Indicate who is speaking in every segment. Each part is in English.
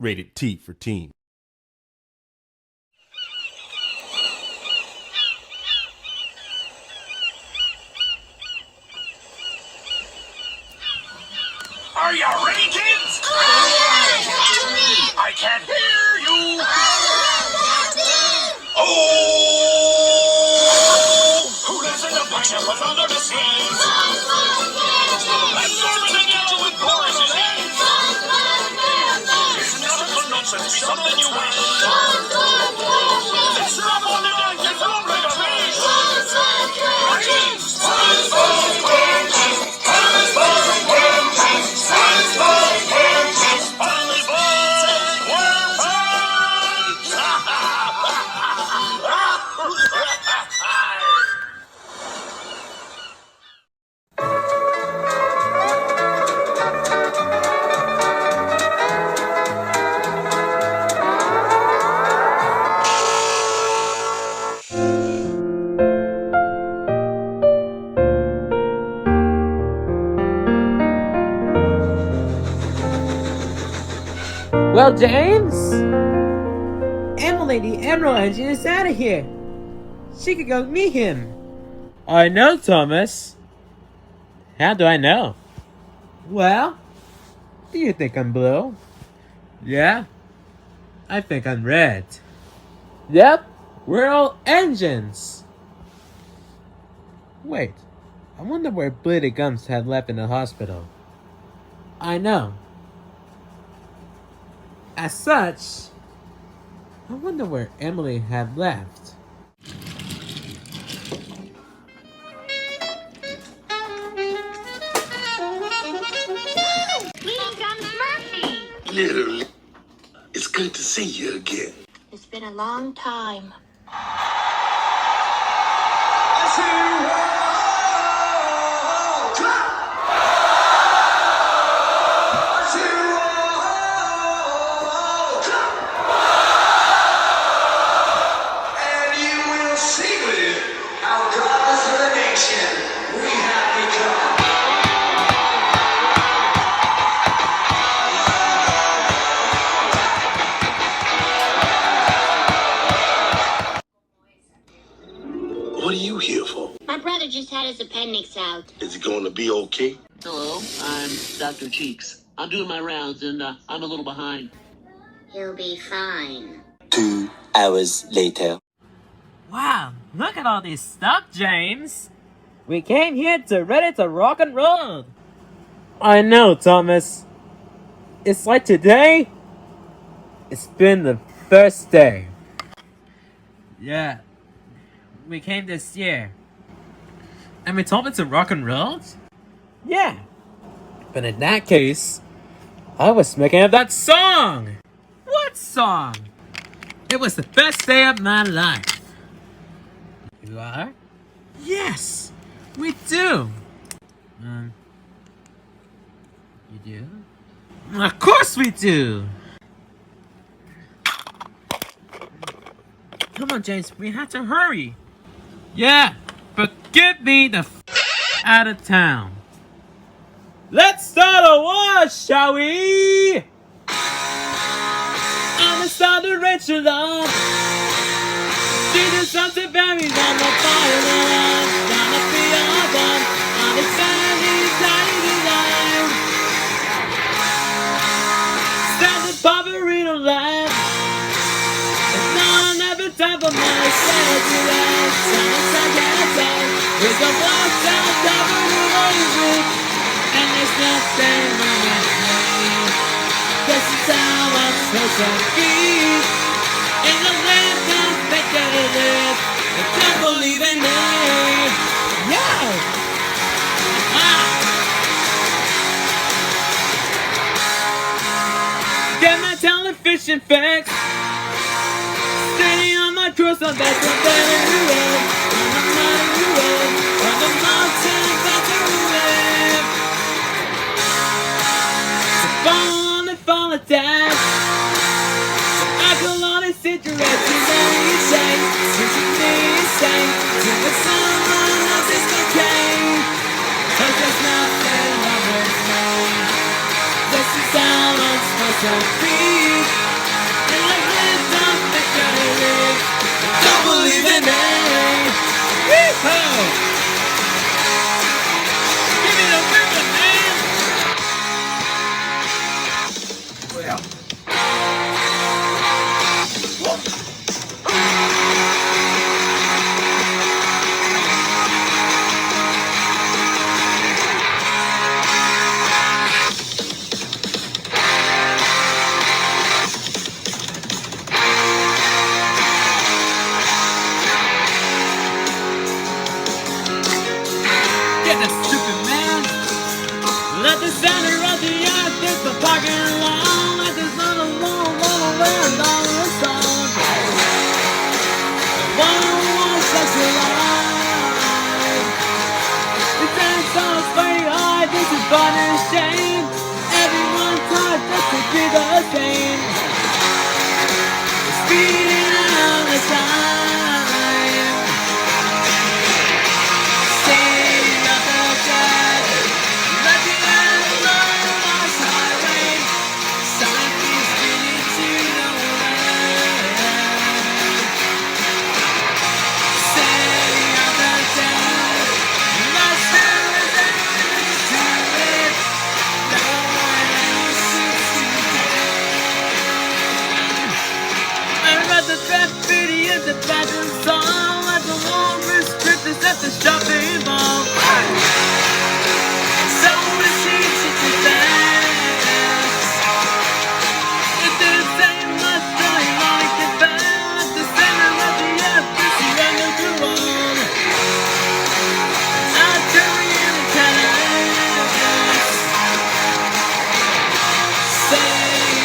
Speaker 1: Rated T for teen.
Speaker 2: Are you ready, kids? I can't hear you. Oh! Who lives in the pineapples under the sea? Absorbing the yellow with porous disease. Isn't simple nonsense be something you wish? It's not one that I can throw like a fish.
Speaker 3: Well, James? Emily, the Emerald Engine is out of here. She could go meet him. I know, Thomas. How do I know? Well, do you think I'm blue? Yeah, I think I'm red. Yep, we're all engines. Wait, I wonder where Bleedy Gums had left in the hospital. I know. As such, I wonder where Emily had left.
Speaker 4: Literally, it's good to see you again.
Speaker 5: It's been a long time.
Speaker 2: And you will see with it how gods of the nation we have become.
Speaker 4: What are you here for?
Speaker 5: My brother just had his appendix out.
Speaker 4: Is it going to be okay?
Speaker 6: Hello, I'm Dr. Cheeks. I'm doing my rounds and I'm a little behind.
Speaker 5: He'll be fine.
Speaker 7: 2 hours later.
Speaker 3: Wow, look at all this stuff, James. We came here to ready to rock and roll. I know, Thomas. It's like today, it's been the first day. Yeah, we came this year. And we told it to rock and roll? Yeah. But in that case, I was making up that song. What song? It was the best day of my life. You are? Yes, we do. You do? Of course we do. Come on, James, we have to hurry. Yeah, but get me the out of town. Let's start a war, shall we? I'm a Sodor Rachel love. Jesus something very on the fire. Gonna be all done. I'm excited, alive. Stand the poverty to life. There's no never time for my sanity life. Silence I get out. With the walk down, covered away. And there's nothing wrong with me. This is how I'm supposed to be. In the land of speculative, I can't believe in me. Yo! Get my television fix. Standing on my cross, I'm back from better road. On the mighty road, on the mountain, back to live. So fall on and fall attack. So I go on and cigarettes, is all you say. Since you need to say, to the someone else is okay. 'Cause there's nothing wrong with me. This is how I'm supposed to be. Get the stupid man. Let the center of the earth hit the parking lot. Let the sun alone roll away along the song. One won't touch your life. It turns out very hard. This is fun and shame. Everyone's hard just to be the same. Speeding out the time. Staying up all day. Let the end alone lost highway. Silent is spinning to nowhere. Staying up the day. Lost everything to it. No one else seems to care. I read the graffiti in the bathroom song. Like the walrus strippers at the shopping mall. So it's easy to dance. It didn't say much, really like it fell at the center of the earth, it's underground. I'll tell you in tennis. Say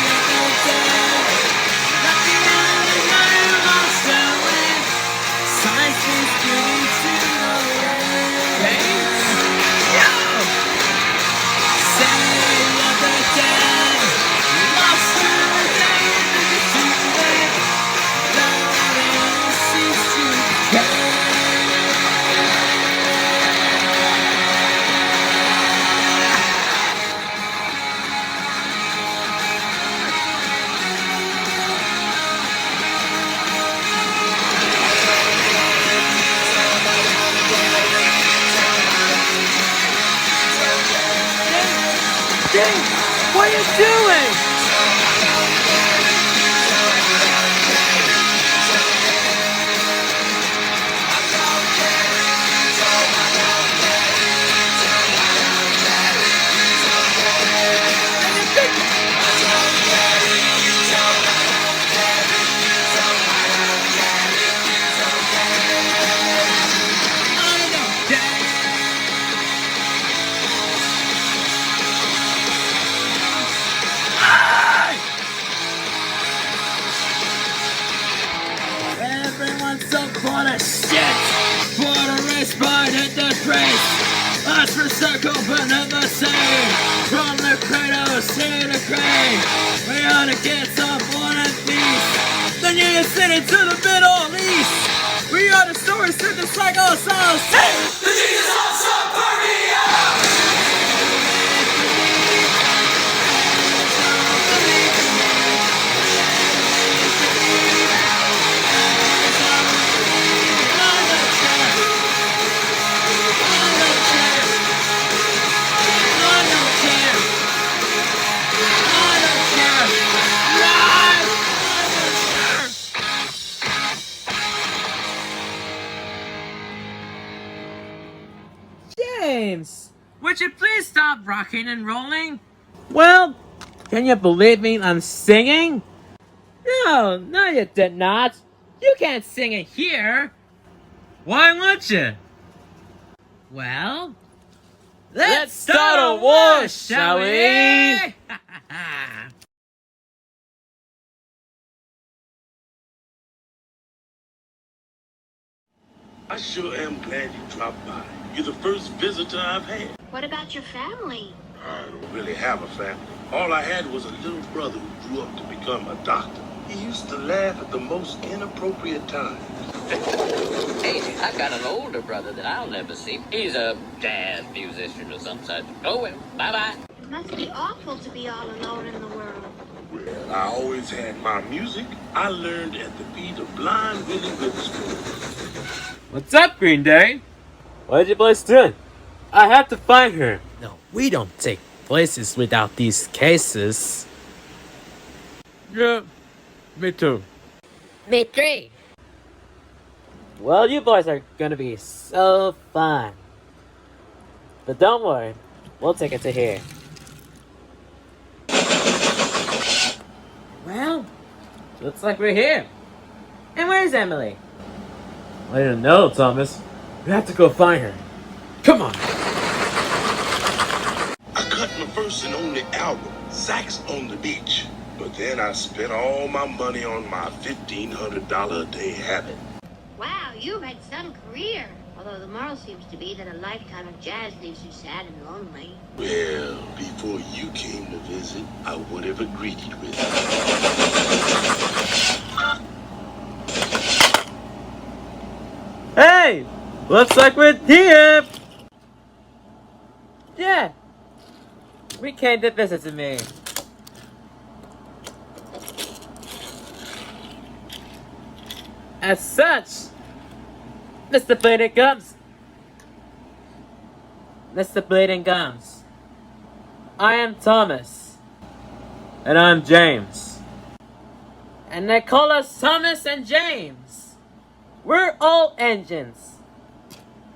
Speaker 3: you're dead. Not the only man lost their way. Science is getting to know it. James, what are you doing? Everyone's so full of shit. For the race, but hit the trace. Us for circle, but never save. From the cradle to the grave. We are the kids of born and peace. The New York City to the Middle East. We are the stories to the cycle, so sing!
Speaker 2: The Jesus of Suburbia!
Speaker 3: James, would you please stop rocking and rolling? Well, can you believe me? I'm singing? No, you did not. You can't sing it here. Why won't you? Well, let's start a war, shall we?
Speaker 4: I sure am glad you dropped by. You're the first visitor I've had.
Speaker 5: What about your family?
Speaker 4: I don't really have a family. All I had was a little brother who grew up to become a doctor. He used to laugh at the most inappropriate times.
Speaker 1: Hey, I've got an older brother that I'll never see. He's a jazz musician or some such. Oh well, bye-bye.
Speaker 5: It must be awful to be all alone in the world.
Speaker 4: Well, I always had my music. I learned at the beat of Blind Willie Witherspoon.
Speaker 3: What's up, Green Day? What did you boys do? I have to find her. No, we don't take places without these cases. Yeah, me too.
Speaker 8: Me three.
Speaker 3: Well, you boys are gonna be so fun. But don't worry, we'll take it to here. Well, looks like we're here. And where's Emily? I don't know, Thomas. We have to go find her. Come on.
Speaker 4: I cut my first and only album, Sax on the Beach. But then I spent all my money on my $1,500 a day habit.
Speaker 5: Wow, you've had some career. Although the moral seems to be that a lifetime of jazz leaves you sad and lonely.
Speaker 4: Well, before you came to visit, I would have agreed with it.
Speaker 3: Hey! Looks like we're here! Yeah! We came to visit me. As such, Mr. Bleeding Gums. Mr. Bleeding Gums. I am Thomas. And I'm James. And they call us Thomas and James. We're all engines.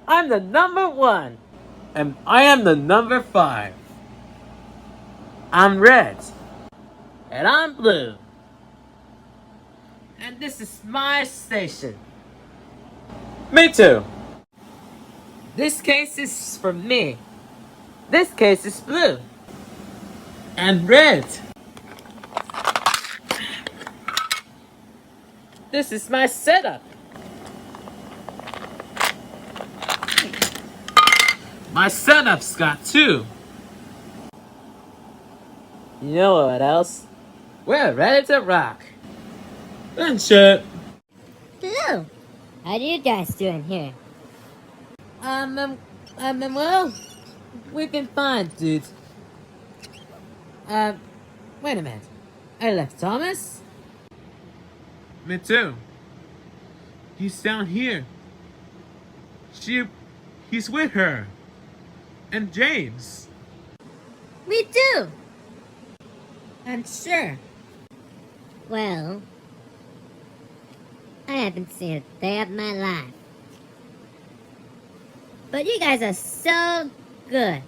Speaker 3: I'm the number 1. And I am the number 5. I'm red. And I'm blue. And this is my station. Me too. This case is for me. This case is blue. And red. This is my setup. My setup's got 2. You know what else? We're ready to rock. And shit.
Speaker 8: Hello. How do you guys doing here?
Speaker 3: Well, we've been fine, dude. Wait a minute. I left Thomas? Me too. He's down here. He's with her. And James.
Speaker 8: Me too.
Speaker 3: And sure.
Speaker 8: Well, I haven't seen a day of my life. But you guys are so good.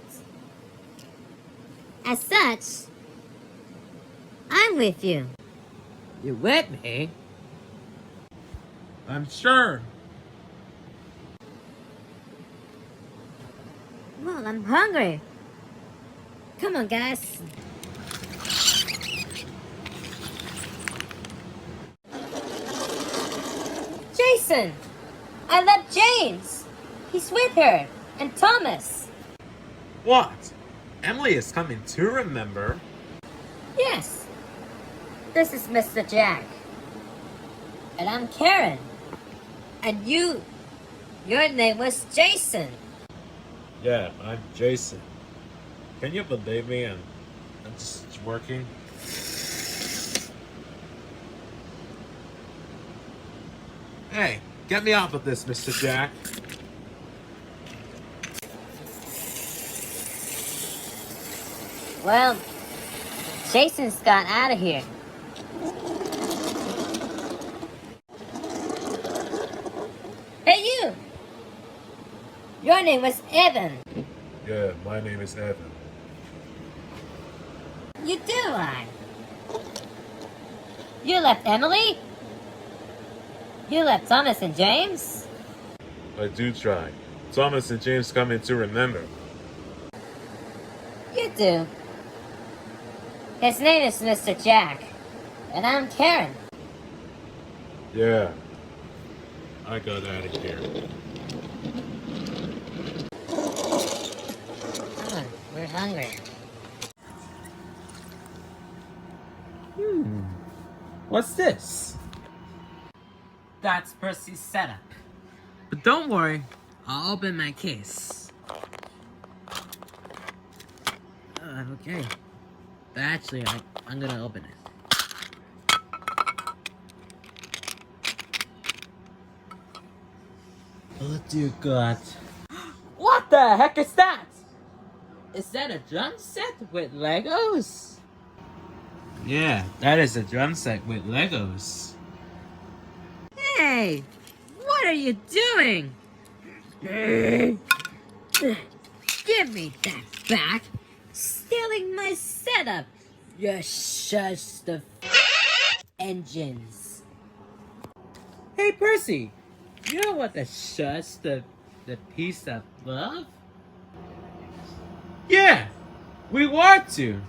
Speaker 8: As such, I'm with you.
Speaker 3: You with me? I'm sure.
Speaker 8: Well, I'm hungry. Come on, guys. Jason! I left James! He's with her! And Thomas!
Speaker 3: What? Emily is coming to remember.
Speaker 8: Yes! This is Mr. Jack. And I'm Karen. And your name was Jason.
Speaker 3: Yeah, I'm Jason. Can you believe me? I'm just working. Hey, get me off of this, Mr. Jack.
Speaker 8: Well, Jason's got out of here. Hey, you! Your name was Evan.
Speaker 3: Yeah, my name is Evan.
Speaker 8: You do lie. You left Emily? You left Thomas and James?
Speaker 3: I do try. Thomas and James coming to remember.
Speaker 8: You do. His name is Mr. Jack. And I'm Karen.
Speaker 3: Yeah. I got out of here.
Speaker 8: Come on, we're hungry.
Speaker 3: What's this? That's Percy's setup. But don't worry, I'll open my case. Okay. But actually, I'm gonna open it. What do you got? What the heck is that? Is that a drum set with Legos? Yeah, that is a drum set with Legos.
Speaker 8: Hey! What are you doing? Give me that back! Stealing my setup! You shush the engines!
Speaker 3: Hey Percy, you know what the piece of love? Yeah, we want to.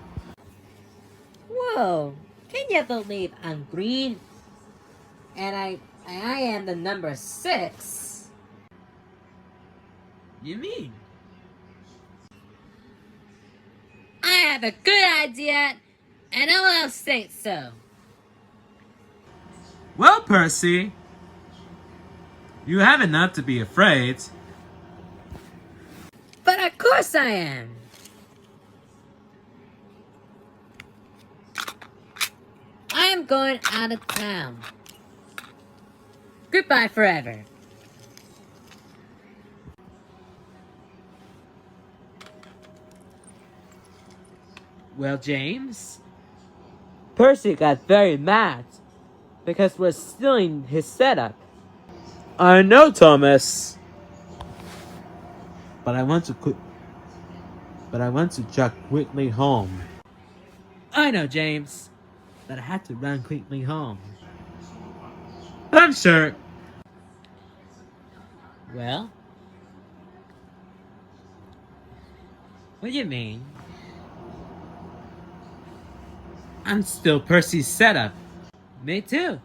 Speaker 8: Whoa! Can you believe I'm green? And I am the number 6.
Speaker 3: You mean?
Speaker 8: I have a good idea, and no one else thinks so.
Speaker 3: Well, Percy, you have enough to be afraid.
Speaker 8: But of course I am. I am going out of town. Goodbye forever.
Speaker 3: Well, James, Percy got very mad because we're stealing his setup. I know, Thomas. But I want to jog quickly home. I know, James, but I had to run quickly home. I'm sure.
Speaker 8: Well? What do you mean?
Speaker 3: I'm still Percy's setup.
Speaker 8: Me too.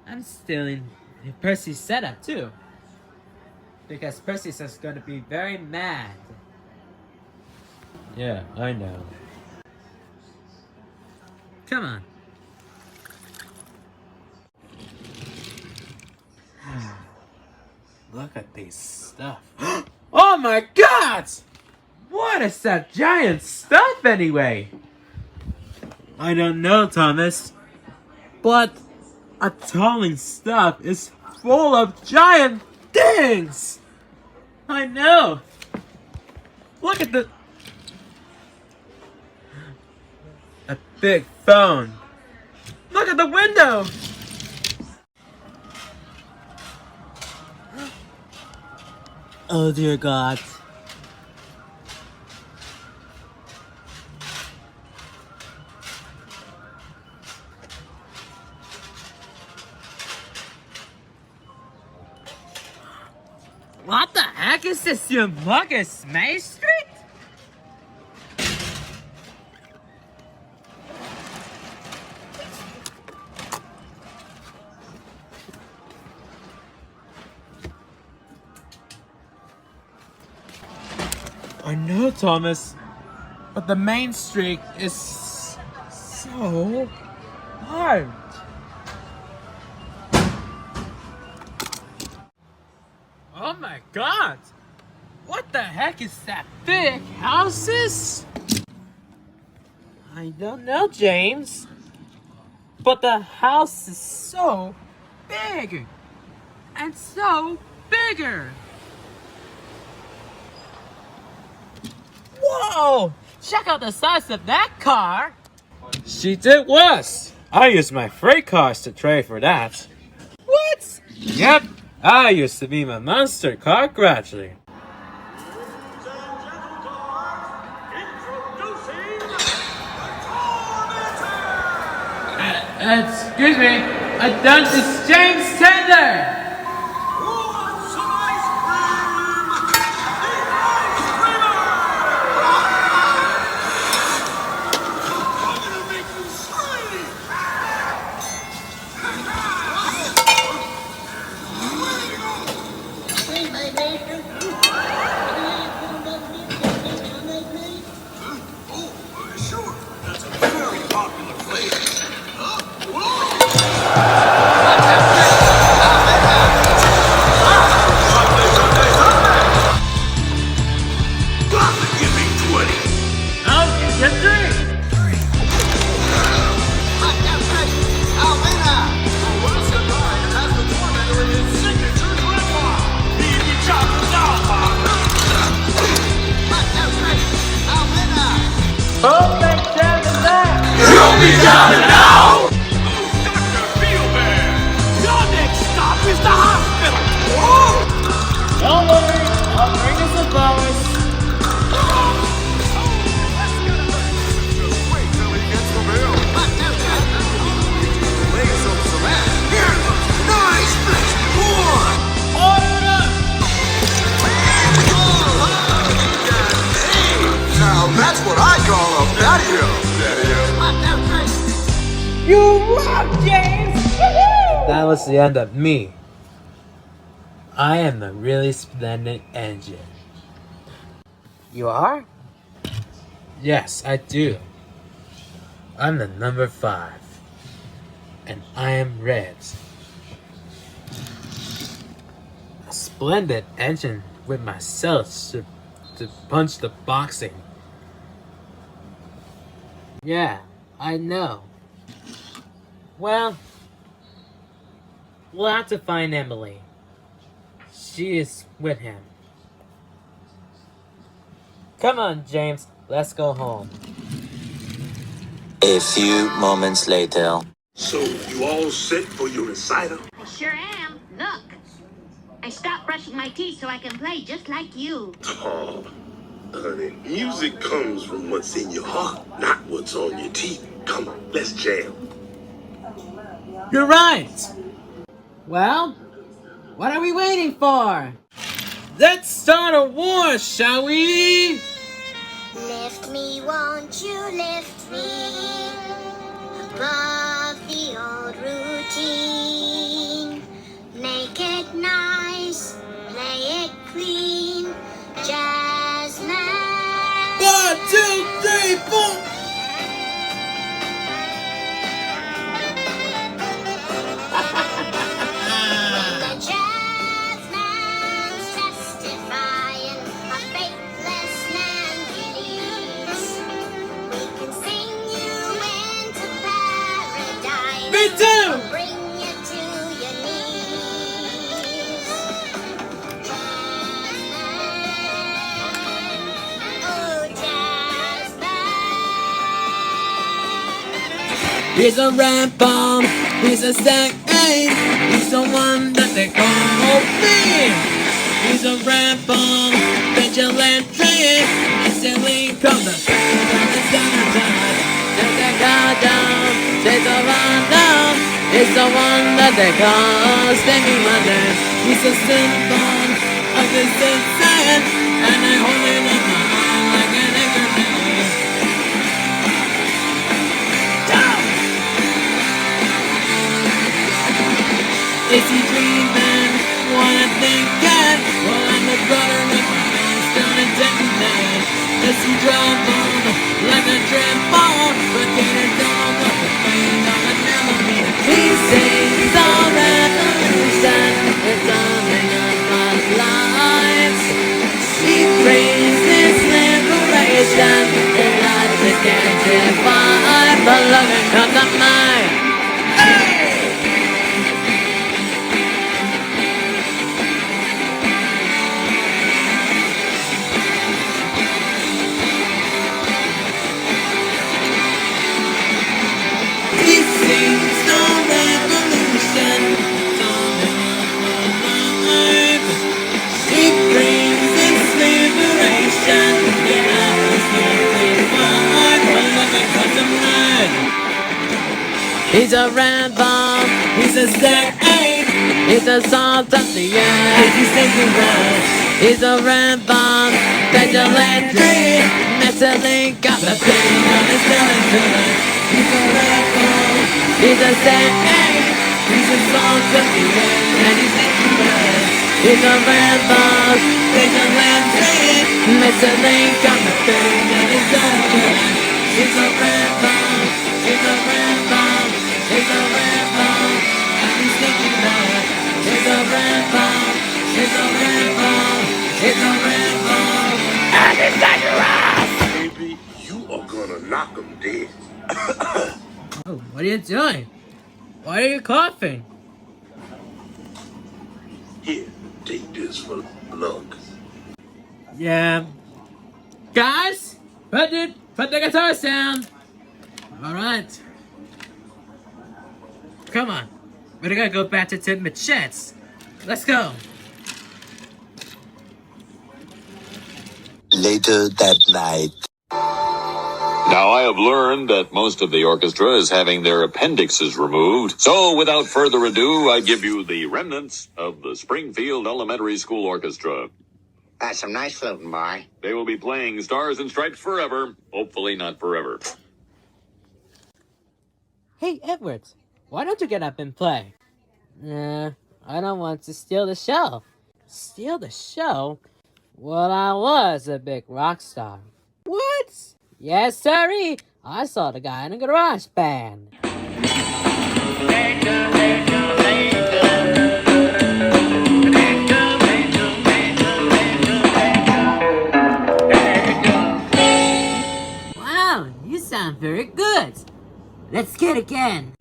Speaker 8: I'm stealing Percy's setup too.
Speaker 3: Because Percy's just gonna be very mad. Yeah, I know.
Speaker 8: Come on.
Speaker 3: Look at this stuff. Oh my god! What is that giant stuff anyway? I don't know, Thomas. But a tolling stuff is full of giant things! I know! Look at a big phone. Look at the window!
Speaker 8: Oh dear God. What the heck is this, you Marcus May Street?
Speaker 3: I know, Thomas, but the main street is so hard. Oh my god! What the heck is that big houses? I don't know, James. But the house is so big and so bigger. Whoa! Check out the size of that car! She did was! I used my freight cars to trade for that. What? Yep, I used to be my monster car gradually. Excuse me, I done this James Tender!
Speaker 2: You'll be down
Speaker 3: You rock, James! Woo-hoo! That was the end of me. I am the really splendid engine. You are? Yes, I do. I'm the number 5. And I am red. A splendid engine with myself to punch the boxing. Yeah, I know. Well, we'll have to find Emily. She is with him. Come on, James. Let's go home.
Speaker 7: A few moments later.
Speaker 4: So, you all set for your recital?
Speaker 5: I sure am. Look. I stopped brushing my teeth so I can play just like you.
Speaker 4: Oh, honey, music comes from what's in your heart, not what's on your teeth. Come on, let's jam.
Speaker 3: You're right! Well, what are we waiting for? Let's start a war, shall we?
Speaker 5: Lift me, won't you lift me above the old routine? Make it nice, play it clean, jazz man.
Speaker 3: 1, 2, 3, 4.
Speaker 5: The jazz man's testifying of faithless man believes. We can sing you into paradise.
Speaker 3: Me too!
Speaker 5: Bring you to your knees. Jazz man, oh jazz man.
Speaker 3: He's a red bomb, he's a stack ace, he's the one that they call me. He's a red bomb, vigilante, instantly comes the pain of the summertime. There's a countdown, takes a rundown, it's the one that they call Stevie Wonder. He's a symbol of this insane, and I hold it in my arm like an anchor. Is he dreaming? Wanna think it? Well, I'm the brother with my hands down and detonate. Does he drop on like a trample? But get it down with the pain of a memory. He sings all revolution. It's only of my lives. He prays his liberation. In life that can't divide. But look at comes to mine. He's a red bomb, he's a stack ape, he's a salt of the earth, he's thinking right. He's a red bomb, vigilante, mentally got the pain on his skeleton. He's a red bomb, he's a stack ape, he's a salt of the earth, and he's thinking right. He's a red bomb, vigilante, mentally got the pain on his skeleton. He's a red bomb, he's a red bomb. It's a red bomb, and he's thinking back. It's a red bomb, it's a red bomb, it's a red bomb, and it's dangerous!
Speaker 4: Baby, you are gonna knock him dead.
Speaker 3: Oh, what are you doing? Why are you coughing?
Speaker 4: Here, take this for luck.
Speaker 3: Yeah. Guys, put the guitars down. Alright. Come on. We're gonna go back to Tim Machette's. Let's go.
Speaker 7: Later that night.
Speaker 9: Now, I have learned that most of the orchestra is having their appendixes removed. So, without further ado, I give you the remnants of the Springfield Elementary School Orchestra.
Speaker 10: That's some nice fluting, boy.
Speaker 9: They will be playing Stars and Stripes forever. Hopefully not forever.
Speaker 3: Hey, Edward, why don't you get up and play? I don't want to steal the show. Steal the show? Well, I was a big rock star. What? Yes, sirree. I saw the guy in a garage band. Wow, you sound very good. Let's get again.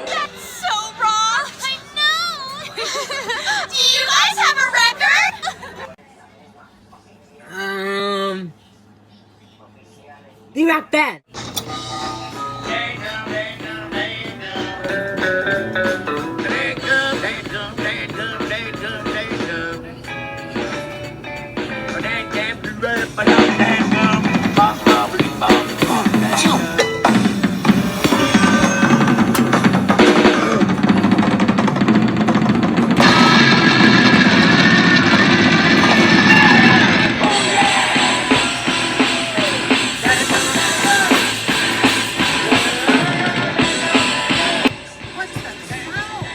Speaker 11: That's so wrong! I know! Do you guys have a record?
Speaker 3: The rock band.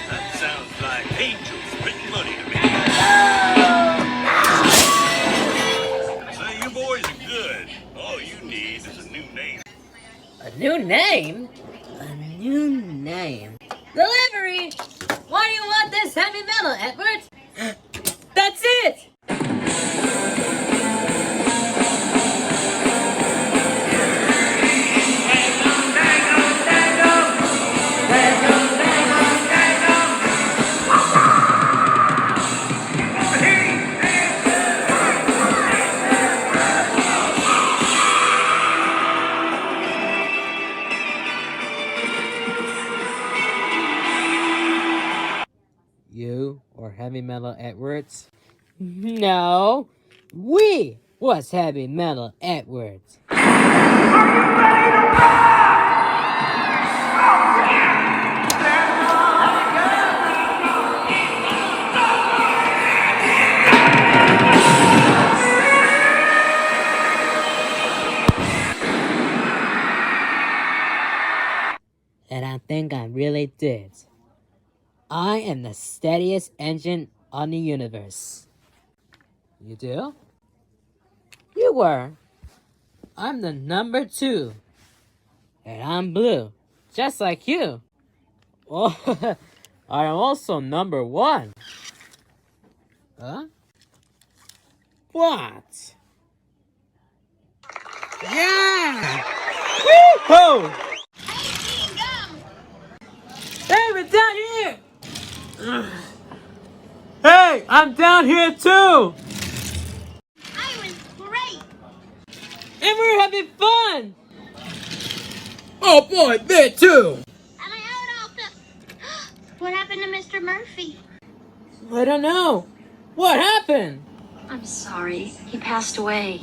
Speaker 4: That sounds like angels spitting money to me. Say, you boys are good. All you need is a new name.
Speaker 3: A new name? A new name. Delivery! Why do you want this heavy metal, Edward? That's it! You or heavy metal Edwards? No, we was heavy metal Edwards. And I think I really did. I am the steadiest engine on the universe. You do? You were. I'm the number 2. And I'm blue, just like you. Oh, I am also number 1. Huh? What? Yeah! Woo-hoo! Hey, we're down here! Hey, I'm down here too!
Speaker 5: I was great.
Speaker 3: And we're having fun! Oh boy, me too!
Speaker 5: Am I out of the... What happened to Mr. Murphy?
Speaker 3: I don't know. What happened?
Speaker 11: I'm sorry. He passed away.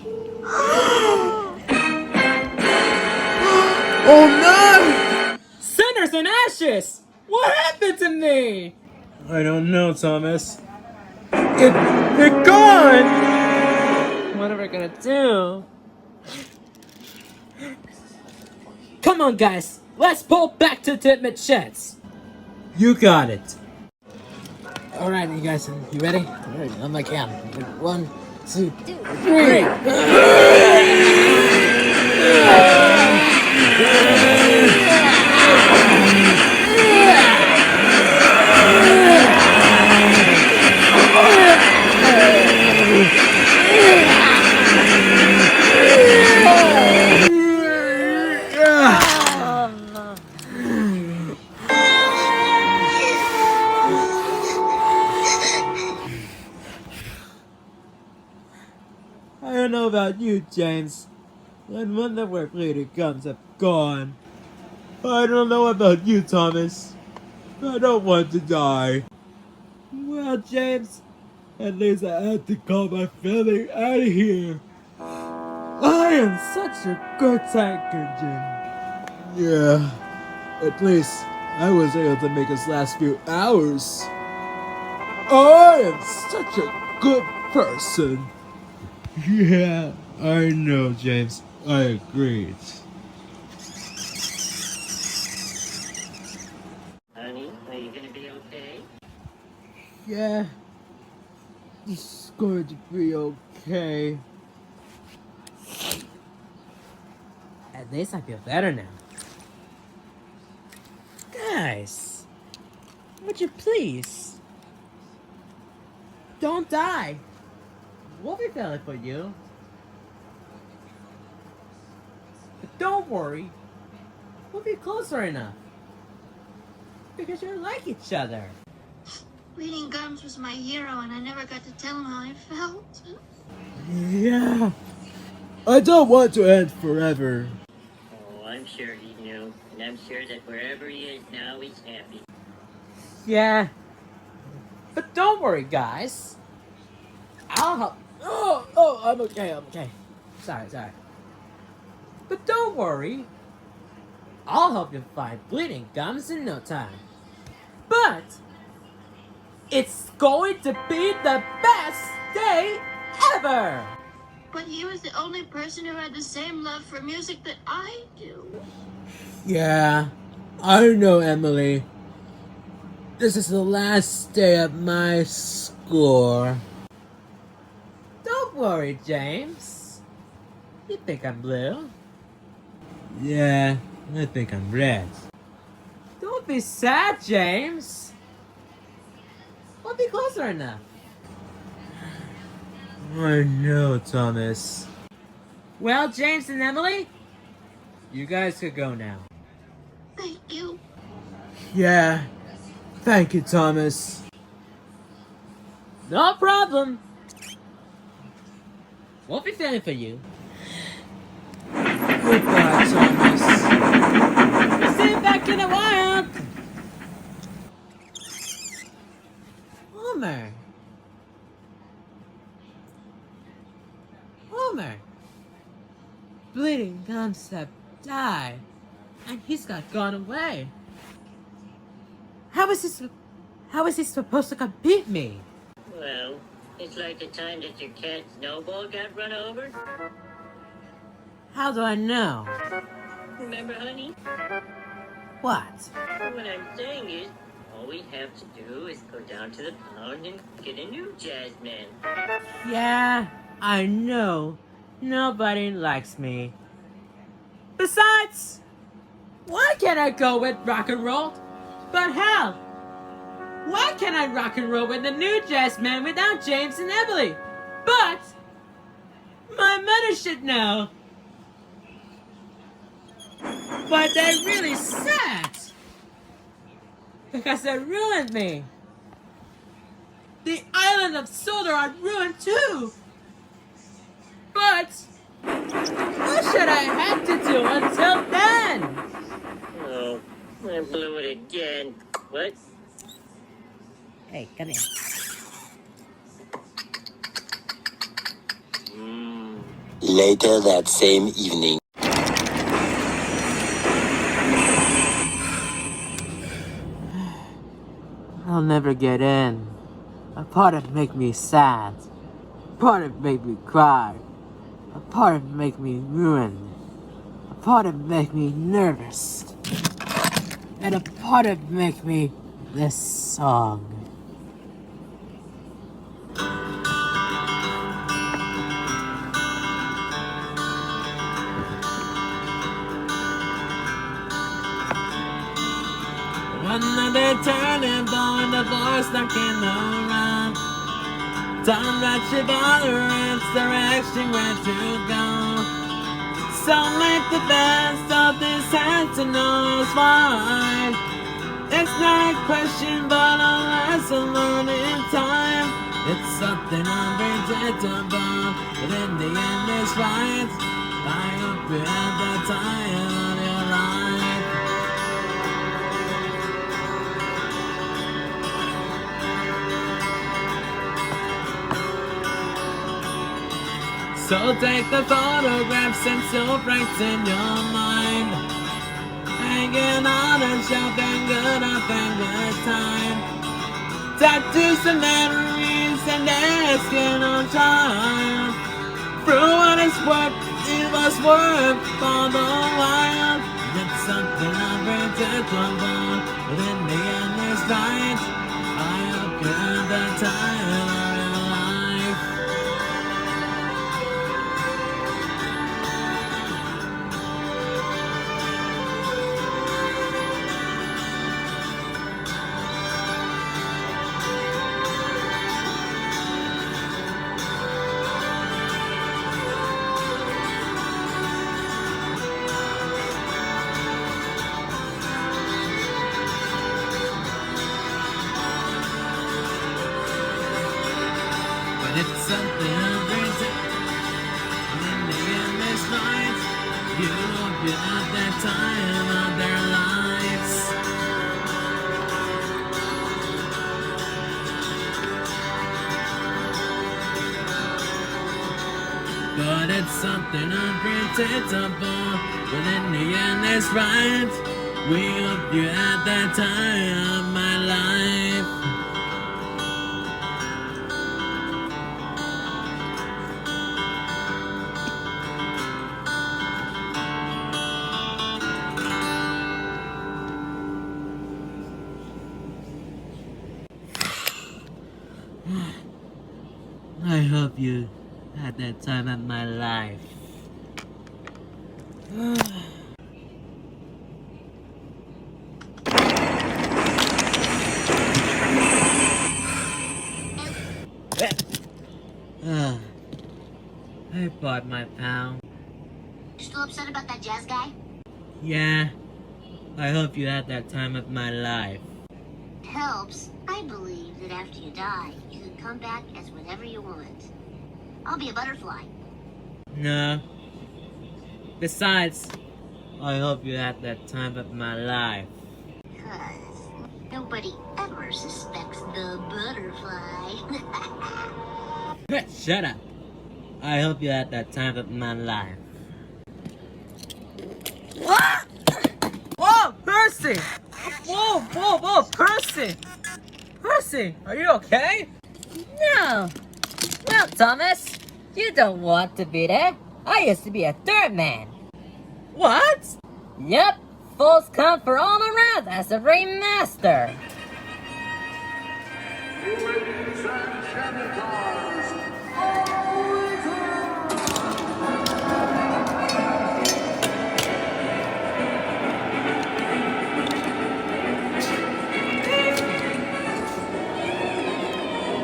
Speaker 3: Oh no! Cinders and ashes! What happened to me? I don't know, Thomas. It gone! What are we gonna do? Come on, guys. Let's pull back to the machetes. You got it. Alright, you guys. You ready? Alright, on my count. 1, 2, I don't know about you, James, but when the work later comes, I'm gone. I don't know about you, Thomas. I don't want to die. Well, James, at least I had to call my family out of here. I am such a good tank engine. Yeah, at least I was able to make us last few hours. I am such a good person. Yeah, I know, James. I agreed.
Speaker 1: Honey, are you gonna be okay?
Speaker 3: Yeah, it's going to be okay. At least I feel better now. Guys, would you please don't die? We'll be feeling for you. But don't worry, we'll be closer enough. Because you like each other.
Speaker 5: Bleeding Gums was my hero, and I never got to tell him how I felt.
Speaker 3: Yeah. I don't want to end forever.
Speaker 1: Oh, I'm sure he knew, and I'm sure that wherever he is now, he's happy.
Speaker 3: Yeah. But don't worry, guys. I'll help. Oh, I'm okay. Sorry. But don't worry. I'll help you find Bleeding Gums in no time. But it's going to be the best day ever!
Speaker 5: But he was the only person who had the same love for music that I do.
Speaker 3: Yeah, I know, Emily. This is the last day of my school. Don't worry, James. You think I'm blue? Yeah, I think I'm red. Don't be sad, James. We'll be closer enough. I know, Thomas. Well, James and Emily, you guys could go now.
Speaker 5: Thank you.
Speaker 3: Yeah, thank you, Thomas. No problem. We'll be standing for you. Goodbye, Thomas. We'll see you back in a while. Homer. Bleeding Gums have died, and he's gone away. How is he supposed to compete me?
Speaker 1: Well, it's like the time that your cat Snowball got run over.
Speaker 3: How do I know?
Speaker 1: Remember, honey?
Speaker 3: What?
Speaker 1: What I'm saying is, all we have to do is go down to the pound and get a new jazz man.
Speaker 3: Yeah, I know. Nobody likes me. Besides, why can't I go with rock and roll? But hell, why can't I rock and roll with the new jazz man without James and Emily? But my mother should know. But they're really sad because they ruined me. The island of Sodor are ruined too. But what should I have to do until then?
Speaker 1: Oh, I blew it again. What?
Speaker 8: Hey, come here.
Speaker 7: Later that same evening.
Speaker 3: I'll never get in. A part of it make me sad. A part of it make me cry. A part of it make me ruined. A part of it make me nervous. And a part of it make me this song. Another turning point, the voice knocking around. Don't let you bother, it's direction where to go. So make the best of this hand to know why. It's not a question, but a lesson learned in time. It's something unpredictable, but in the end it's right. I hope you have the time of your life. So take the photographs and still brighten your mind. hanging on a shelf and good up and good time. Tattoos and memories and asking on time. Through what it's worth, it was worth all the while. It's something unpredictable, but in the end it's right. I hope you had the time of your life. But it's something unpredictable, but in the end it's right. You hope you had that time of their lives. But it's something unpredictable, but in the end it's right. We hope you had that time of my life. I hope you had that time of my life. I bought my pound.
Speaker 5: You still upset about that jazz guy?
Speaker 3: Yeah, I hope you had that time of my life.
Speaker 5: Helps. I believe that after you die, you can come back as whatever you want. I'll be a butterfly.
Speaker 3: No. Besides, I hope you had that time of my life.
Speaker 5: Cause nobody ever suspects the butterfly.
Speaker 3: Shut up. I hope you had that time of my life. What? Whoa, Percy! Whoa, Percy! Percy, are you okay?
Speaker 8: No. Well, Thomas, you don't want to be there. I used to be a third man.
Speaker 3: What?
Speaker 8: Yep. Fools come for all around as a ringmaster.
Speaker 2: Ladies and janitors,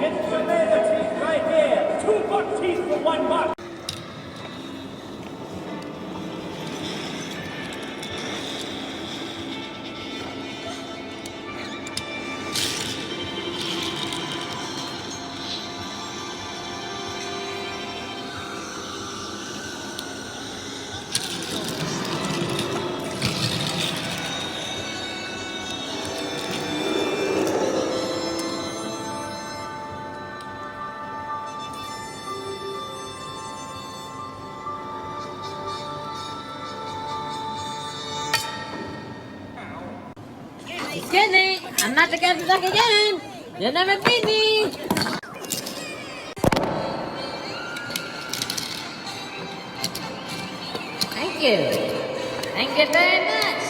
Speaker 3: Get tomato teeth right here. 2 buck teeth for $1.
Speaker 8: Excuse me, I'm not the guy to talk again. You'll never beat me. Thank you. Thank you very much.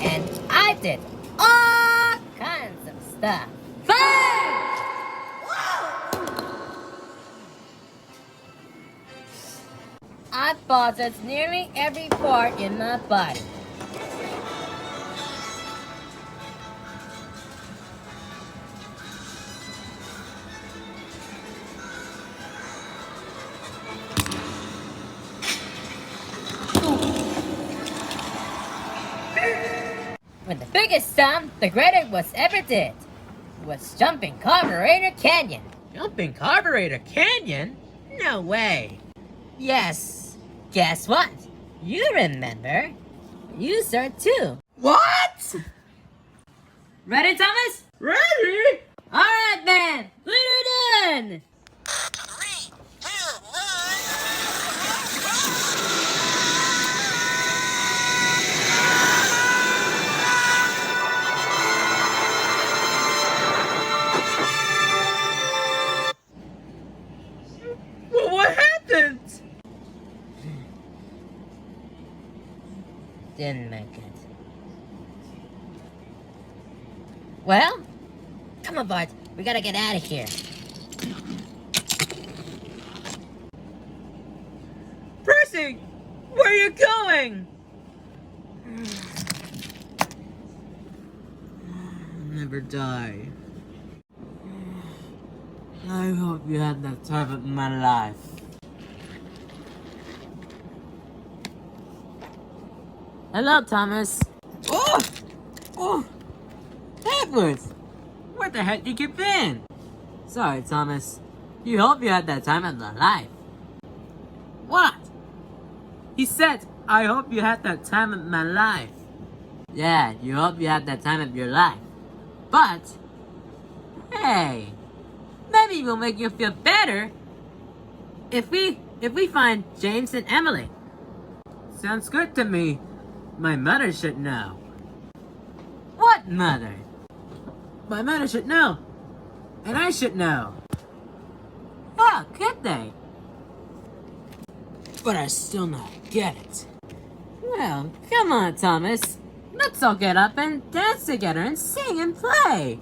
Speaker 8: And I did all kinds of stuff. Fun! I possess nearly every part in my body. But the biggest sum the greater was ever did was jumping Carburetor Canyon.
Speaker 3: Jumping Carburetor Canyon? No way.
Speaker 8: Yes. Guess what? You remember. You saw too.
Speaker 3: What?
Speaker 8: Ready, Thomas?
Speaker 3: Ready?
Speaker 8: Alright then. We're done. didn't make it. Well, come on, Bart. We gotta get out of here.
Speaker 3: Percy! Where are you going? Never die. I hope you had the time of my life. Hello, Thomas. Oh! Oh! Edward! Where the heck did you been? Sorry, Thomas. You hope you had that time of your life. What? He said, I hope you had that time of my life. Yeah, you hope you had that time of your life. But, hey, maybe we'll make you feel better if we find James and Emily. Sounds good to me. My mother should know. What mother? My mother should know. And I should know. Oh, could they? But I still not get it. Well, come on, Thomas. Let's all get up and dance together and sing and play.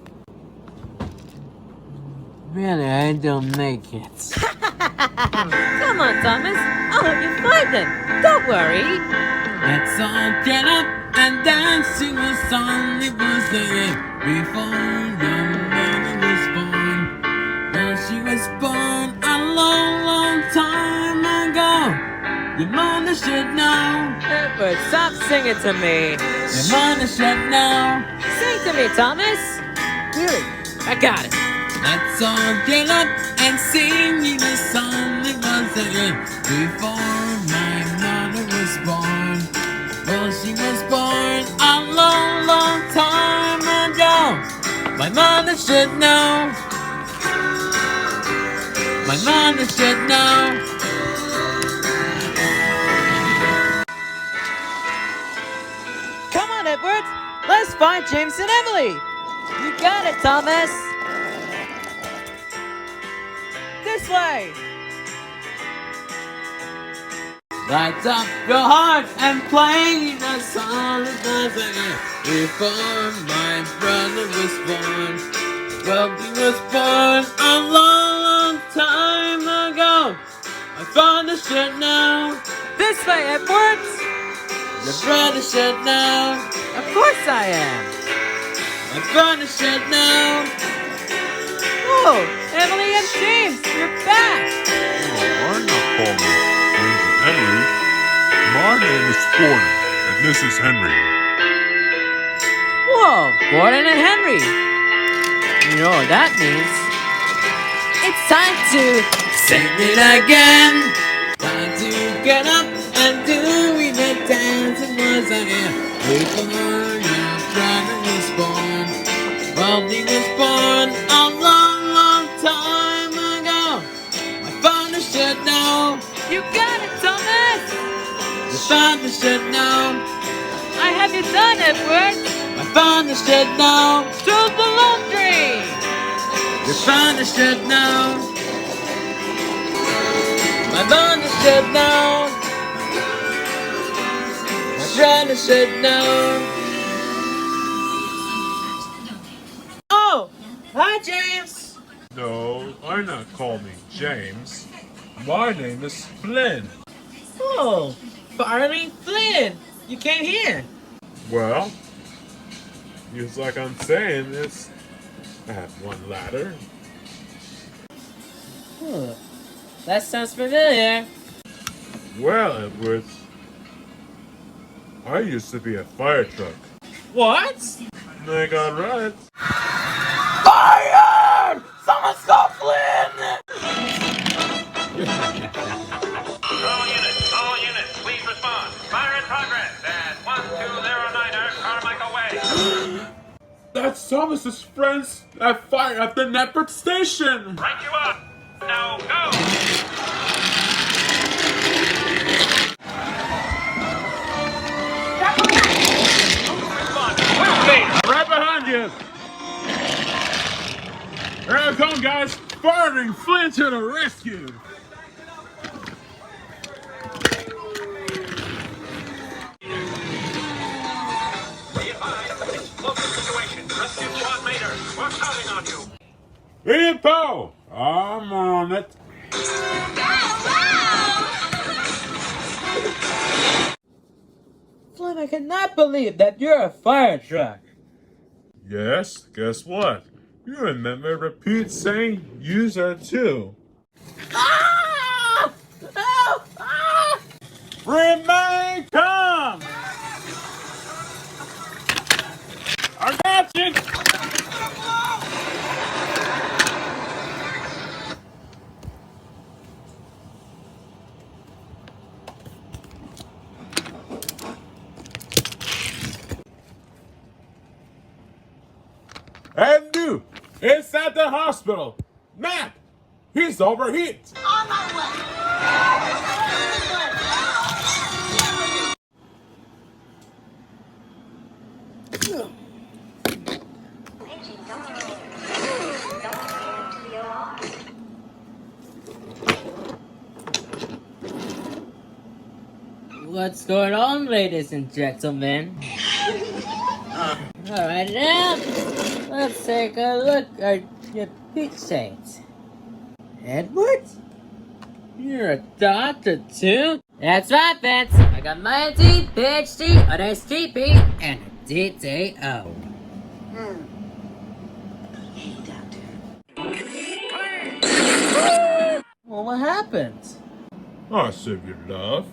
Speaker 3: Really, I don't make it. Come on, Thomas. I'll help you find them. Don't worry. Let's all get up and dance to a song that was there before your mother was born. Well, she was born a long, long time ago. Your mother should know. Edward, stop singing to me. Your mother should know. Sing to me, Thomas. Really? I got it. Let's all get up and sing you the song that was there before my mother was born. Well, she was born a long, long time ago. My mother should know. My mother should know. Come on, Edward. Let's find James and Emily. You got it, Thomas. This way. Light up your heart and play the song that was there before my brother was born. Well, he was born a long, long time ago. My father should know. This way, Edward. Your brother should know. Of course I am. My brother should know. Oh, Emily and James, you're back.
Speaker 12: Oh, I'm not calling James and Emily. My name is Gordon, and this is Henry.
Speaker 3: Whoa, Gordon and Henry. You know what that means. It's time to sing it again. Time to get up and do the dance. It was a year before your brother was born. Well, he was born a long, long time ago. My father should know. You got it, Thomas. Your father should know. I have you done, Edward. My father should know. Do the laundry. Your father should know. My mother should know. My brother should know. Oh, hi, James.
Speaker 12: No, I'm not calling me James. My name is Flynn.
Speaker 3: Oh, Barney Flynn. You came here.
Speaker 12: Well, just like I'm saying this, I have one ladder.
Speaker 3: That sounds familiar.
Speaker 12: Well, Edward, I used to be a fire truck.
Speaker 3: What?
Speaker 12: I got right.
Speaker 3: Fire! Someone stop Flynn!
Speaker 13: All units, please respond. Fire in progress at 1209er Carmichael Way.
Speaker 12: That's Thomas's friends that fire at the Netford station.
Speaker 13: Right you up. Now go.
Speaker 12: Right behind you. Here I come, guys. Firing Flynn to the rescue. Info! I'm on it.
Speaker 3: Flynn, I cannot believe that you're a fire truck.
Speaker 12: Yes, guess what? You remember repeat saying use are too.
Speaker 3: Ah! Oh! Ah!
Speaker 12: Remain calm! I got you! And you! Inside the hospital! Matt! He's overheat!
Speaker 5: On my
Speaker 8: What's going on, ladies and gentlemen? Alright now, let's take a look at your pixels. Edward? You're a doctor too? That's right, Vince. I got my D, PhD, an STP, and a DTO.
Speaker 11: Hey, Doctor.
Speaker 3: Well, what happened?
Speaker 12: I said you love.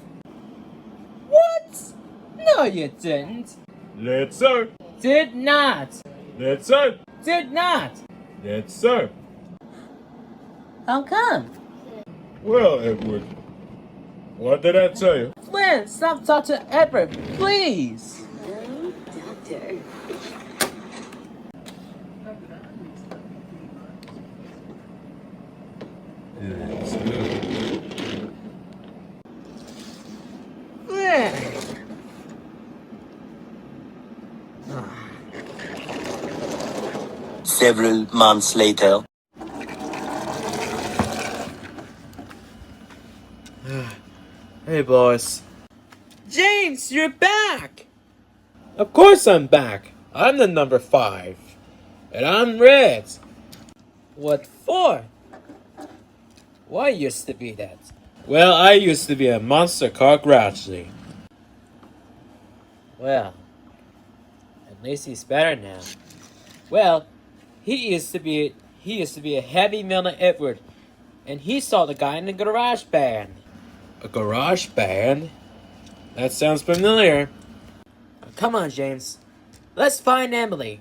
Speaker 3: What? No, you didn't.
Speaker 12: Let's sir.
Speaker 3: Did not.
Speaker 12: Let's sir.
Speaker 3: Did not.
Speaker 12: Let's sir.
Speaker 3: How come?
Speaker 12: Well, Edward. What did I tell you?
Speaker 3: Flynn, stop talking to Edward, please.
Speaker 11: No, Doctor.
Speaker 12: Let's go.
Speaker 3: Flynn.
Speaker 7: Several months later.
Speaker 3: Hey, boys. James, you're back! Of course I'm back. I'm the number 5. And I'm red. What for? Well, I used to be that. Well, I used to be a monster car gradually. Well, at least he's better now. Well, he used to be a heavy metal Edward, and he saw the guy in the garage band. A garage band? That sounds familiar. Come on, James. Let's find Emily.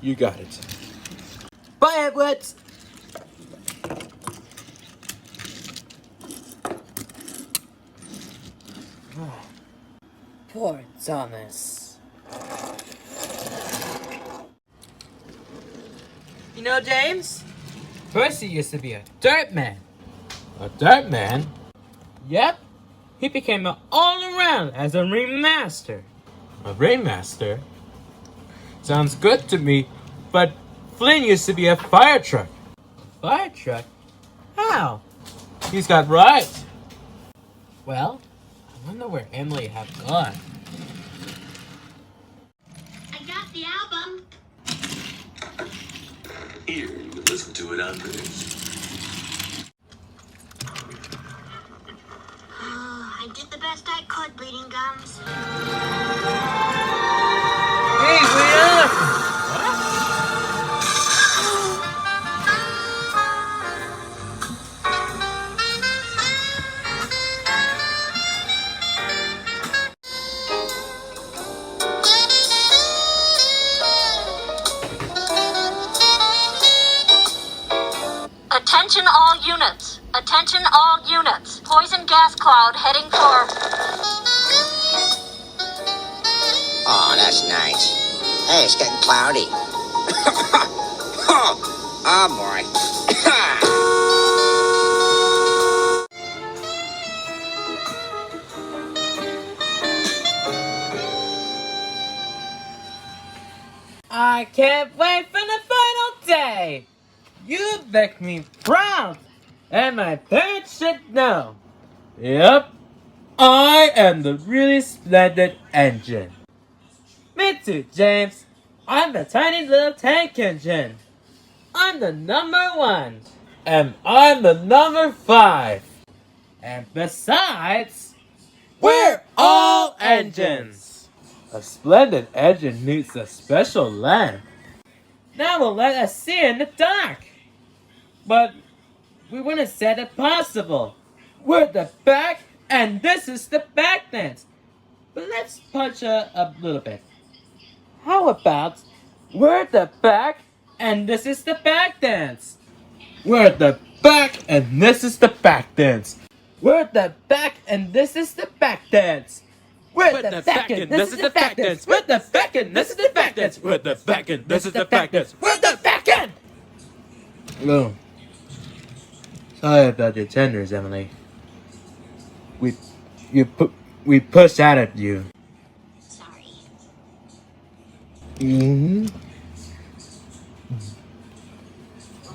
Speaker 3: You got it. Bye, Edward! Poor Thomas. You know, James? Percy used to be a dirt man. A dirt man? Yep. He became an all-around as a ringmaster. A ringmaster? Sounds good to me, but Flynn used to be a fire truck. A fire truck? How? He's got right. Well, I wonder where Emily have gone.
Speaker 5: I got the album.
Speaker 9: Here, you can listen to it on this.
Speaker 5: I did the best I could, Bleeding Gums.
Speaker 3: Hey, wait up!
Speaker 11: Attention all units. Attention all units. Poison gas cloud heading for...
Speaker 10: Oh, that's nice. Hey, it's getting cloudy. Oh, boy.
Speaker 3: I can't wait for the final day! You make me proud! And my parents should know! Yep, I am the really splendid engine. Me too, James. I'm the tiny little tank engine. I'm the number 1. And I'm the number 5. And besides, we're all engines. A splendid engine needs a special lamp. That will let us see in the dark. But we wouldn't set it possible. We're the back, and this is the back dance. But let's punch a little bit. How about we're the back, and this is the back dance? We're the back, and this is the back dance. We're the back, and this is the back dance. We're the back, and this is the back dance. We're the back, and this is the back dance. We're the back, and this is the back dance. We're the back end. Oh, sorry about your tenders, Emily. We pushed out at you.
Speaker 5: Sorry.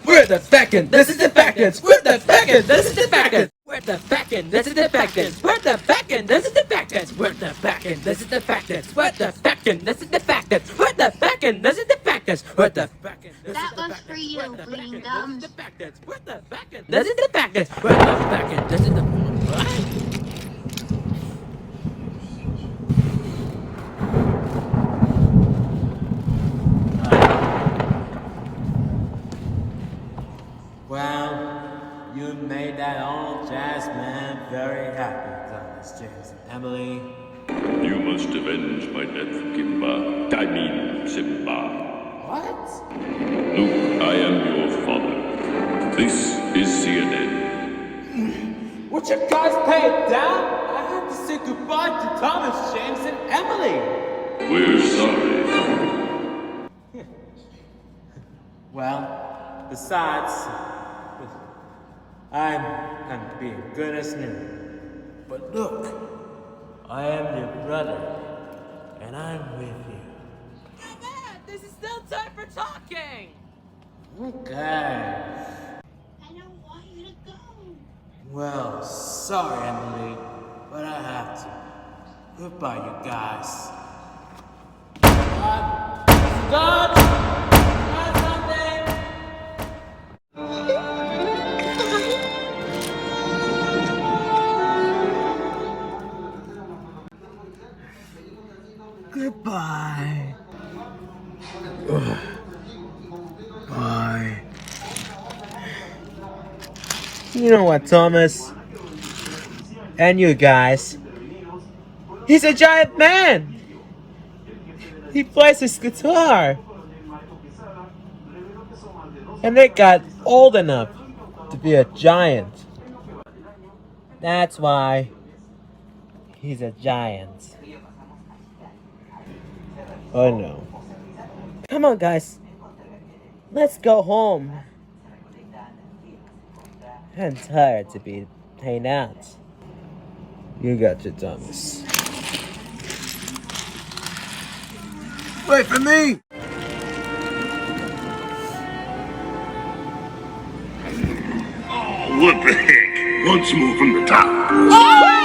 Speaker 3: We're the back end, this is the back dance. We're the back end, this is the back dance. We're the back end, this is the back dance. We're the back end, this is the back dance. We're the back end, this is the back dance. We're the back end, this is the back dance. We're the back end, this is the back dance. We're the back end, this is
Speaker 5: That
Speaker 3: the
Speaker 5: was
Speaker 3: back
Speaker 5: for
Speaker 3: dance.
Speaker 5: you,
Speaker 3: We're the
Speaker 5: bleeding
Speaker 3: back end,
Speaker 5: gums.
Speaker 3: this is the back dance. We're the back end, this is the back dance. We're the back end, this is the what? Well, you made that old jazz man very happy, Thomas, James, and Emily.
Speaker 9: You must avenge my death, Kimba. I mean, Simba.
Speaker 3: What?
Speaker 9: Luke, I am your father. This is CNN.
Speaker 3: Would you guys pay it down? I have to say goodbye to Thomas, James, and Emily.
Speaker 9: We're sorry.
Speaker 3: Well, besides, I'm being good as new. But look, I am your brother, and I'm with you. Dad, this is still time for talking! Okay.
Speaker 5: I don't want you to go.
Speaker 3: Well, sorry, Emily, but I have to. Goodbye, you guys. God! Goodbye. Bye. You know what, Thomas? And you guys. He's a giant man! He plays his guitar! And they got old enough to be a giant. That's why he's a giant. Oh no. Come on, guys. Let's go home. I'm tired to be hanging out. You got your Thomas. Wait for me!
Speaker 4: Oh, what the heck? Once more from the top.